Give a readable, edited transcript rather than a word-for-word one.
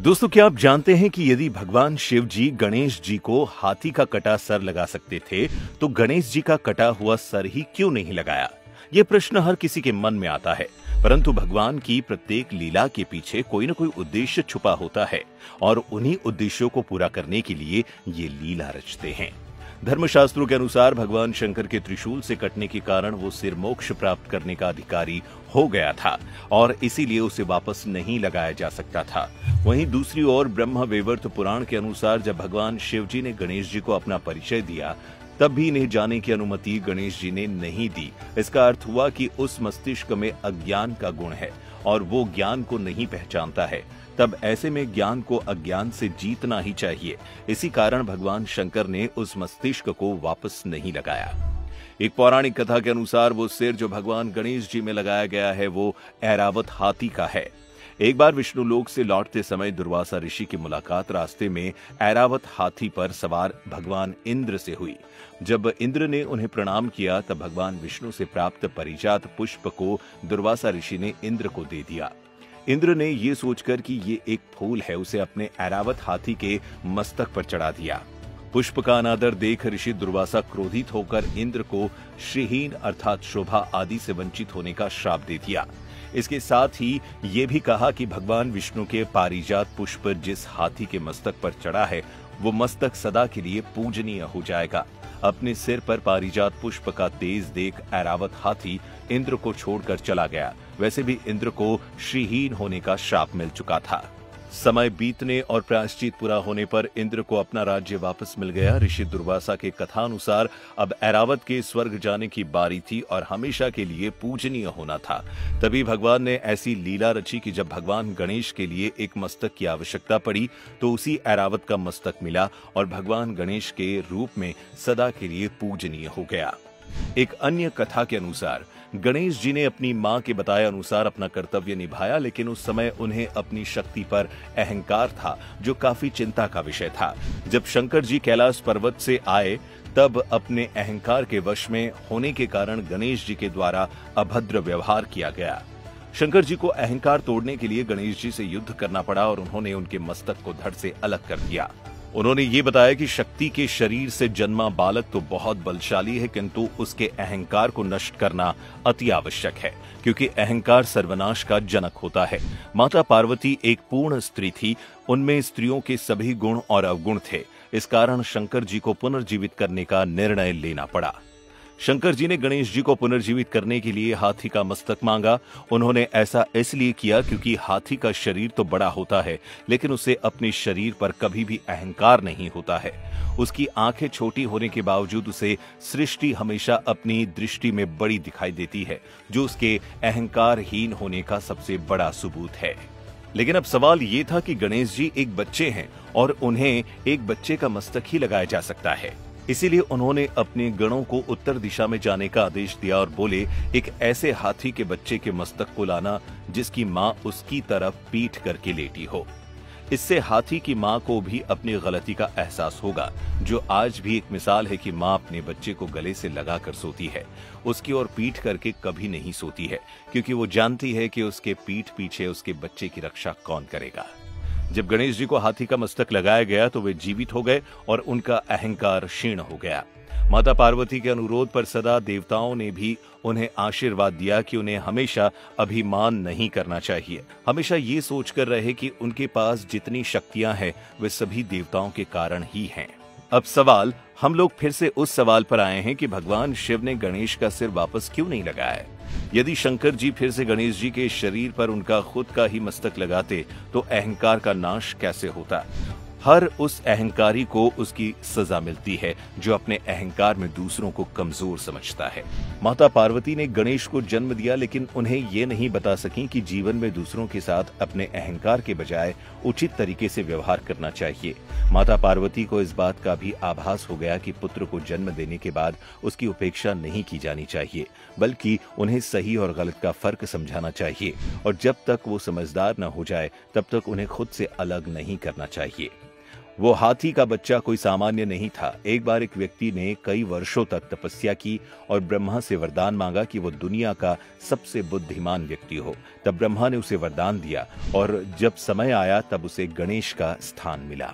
दोस्तों, क्या आप जानते हैं कि यदि भगवान शिव जी गणेश जी को हाथी का कटा सर लगा सकते थे तो गणेश जी का कटा हुआ सर ही क्यों नहीं लगाया? ये प्रश्न हर किसी के मन में आता है। परंतु भगवान की प्रत्येक लीला के पीछे कोई न कोई उद्देश्य छुपा होता है और उन्हीं उद्देश्यों को पूरा करने के लिए ये लीला रचते हैं। धर्मशास्त्रों के अनुसार भगवान शंकर के त्रिशूल से कटने के कारण वो सिर मोक्ष प्राप्त करने का अधिकारी हो गया था और इसीलिए उसे वापस नहीं लगाया जा सकता था। वहीं दूसरी ओर ब्रह्म वैवर्त पुराण के अनुसार जब भगवान शिव जी ने गणेश जी को अपना परिचय दिया तब भी इन्हें जाने की अनुमति गणेश जी ने नहीं दी। इसका अर्थ हुआ कि उस मस्तिष्क में अज्ञान का गुण है और वो ज्ञान को नहीं पहचानता है। तब ऐसे में ज्ञान को अज्ञान से जीतना ही चाहिए। इसी कारण भगवान शंकर ने उस मस्तिष्क को वापस नहीं लगाया। एक पौराणिक कथा के अनुसार वो सिर जो भगवान गणेश जी में लगाया गया है वो ऐरावत हाथी का है। एक बार विष्णु लोक से लौटते समय दुर्वासा ऋषि की मुलाकात रास्ते में ऐरावत हाथी पर सवार भगवान इंद्र से हुई। जब इंद्र ने उन्हें प्रणाम किया तब भगवान विष्णु से प्राप्त परिजात पुष्प को दुर्वासा ऋषि ने इंद्र को दे दिया। इंद्र ने ये सोचकर कि ये एक फूल है उसे अपने ऐरावत हाथी के मस्तक पर चढ़ा दिया। पुष्प का अनादर देख ऋषि दुर्वासा क्रोधित होकर इंद्र को श्रीहीन अर्थात शोभा आदि से वंचित होने का श्राप दे दिया। इसके साथ ही ये भी कहा कि भगवान विष्णु के पारिजात पुष्प जिस हाथी के मस्तक पर चढ़ा है वो मस्तक सदा के लिए पूजनीय हो जाएगा। अपने सिर पर पारिजात पुष्प का तेज देख ऐरावत हाथी इंद्र को छोड़कर चला गया। वैसे भी इंद्र को श्रीहीन होने का श्राप मिल चुका था। समय बीतने और प्रायश्चित पूरा होने पर इंद्र को अपना राज्य वापस मिल गया। ऋषि दुर्वासा के कथानुसार अब ऐरावत के स्वर्ग जाने की बारी थी और हमेशा के लिए पूजनीय होना था। तभी भगवान ने ऐसी लीला रची कि जब भगवान गणेश के लिए एक मस्तक की आवश्यकता पड़ी तो उसी ऐरावत का मस्तक मिला और भगवान गणेश के रूप में सदा के लिए पूजनीय हो गया। एक अन्य कथा के अनुसार गणेश जी ने अपनी मां के बताए अनुसार अपना कर्तव्य निभाया, लेकिन उस समय उन्हें अपनी शक्ति पर अहंकार था जो काफी चिंता का विषय था। जब शंकर जी कैलाश पर्वत से आए तब अपने अहंकार के वश में होने के कारण गणेश जी के द्वारा अभद्र व्यवहार किया गया। शंकर जी को अहंकार तोड़ने के लिए गणेश जी से युद्ध करना पड़ा और उन्होंने उनके मस्तक को धड़ से अलग कर दिया। उन्होंने ये बताया कि शक्ति के शरीर से जन्मा बालक तो बहुत बलशाली है किंतु उसके अहंकार को नष्ट करना अति आवश्यक है क्योंकि अहंकार सर्वनाश का जनक होता है। माता पार्वती एक पूर्ण स्त्री थी, उनमें स्त्रियों के सभी गुण और अवगुण थे। इस कारण शंकर जी को पुनर्जीवित करने का निर्णय लेना पड़ा। शंकर जी ने गणेश जी को पुनर्जीवित करने के लिए हाथी का मस्तक मांगा। उन्होंने ऐसा इसलिए किया क्योंकि हाथी का शरीर तो बड़ा होता है लेकिन उसे अपने शरीर पर कभी भी अहंकार नहीं होता है। उसकी आंखें छोटी होने के बावजूद उसे सृष्टि हमेशा अपनी दृष्टि में बड़ी दिखाई देती है, जो उसके अहंकारहीन होने का सबसे बड़ा सबूत है। लेकिन अब सवाल ये था कि गणेश जी एक बच्चे हैं और उन्हें एक बच्चे का मस्तक ही लगाया जा सकता है। इसीलिए उन्होंने अपने गणों को उत्तर दिशा में जाने का आदेश दिया और बोले, एक ऐसे हाथी के बच्चे के मस्तक को लाना जिसकी मां उसकी तरफ पीठ करके लेटी हो। इससे हाथी की मां को भी अपनी गलती का एहसास होगा, जो आज भी एक मिसाल है कि मां अपने बच्चे को गले से लगाकर सोती है, उसकी ओर पीठ करके कभी नहीं सोती है क्योंकि वो जानती है कि उसके पीठ पीछे उसके बच्चे की रक्षा कौन करेगा। जब गणेश जी को हाथी का मस्तक लगाया गया तो वे जीवित हो गए और उनका अहंकार क्षीण हो गया। माता पार्वती के अनुरोध पर सदा देवताओं ने भी उन्हें आशीर्वाद दिया कि उन्हें हमेशा अभिमान नहीं करना चाहिए। हमेशा ये सोचकर रहे कि उनके पास जितनी शक्तियां हैं वे सभी देवताओं के कारण ही हैं। अब सवाल, हम लोग फिर से उस सवाल पर आए हैं कि भगवान शिव ने गणेश का सिर वापस क्यों नहीं लगाया? यदि शंकर जी फिर से गणेश जी के शरीर पर उनका खुद का ही मस्तक लगाते तो अहंकार का नाश कैसे होता? हर उस अहंकारी को उसकी सजा मिलती है जो अपने अहंकार में दूसरों को कमजोर समझता है। माता पार्वती ने गणेश को जन्म दिया लेकिन उन्हें ये नहीं बता सकी कि जीवन में दूसरों के साथ अपने अहंकार के बजाय उचित तरीके से व्यवहार करना चाहिए। माता पार्वती को इस बात का भी आभास हो गया कि पुत्र को जन्म देने के बाद उसकी उपेक्षा नहीं की जानी चाहिए, बल्कि उन्हें सही और गलत का फर्क समझाना चाहिए और जब तक वो समझदार न हो जाए तब तक उन्हें खुद से अलग नहीं करना चाहिए। वो हाथी का बच्चा कोई सामान्य नहीं था। एक बार एक व्यक्ति ने कई वर्षों तक तपस्या की और ब्रह्मा से वरदान मांगा कि वो दुनिया का सबसे बुद्धिमान व्यक्ति हो। तब ब्रह्मा ने उसे वरदान दिया और जब समय आया तब उसे गणेश का स्थान मिला।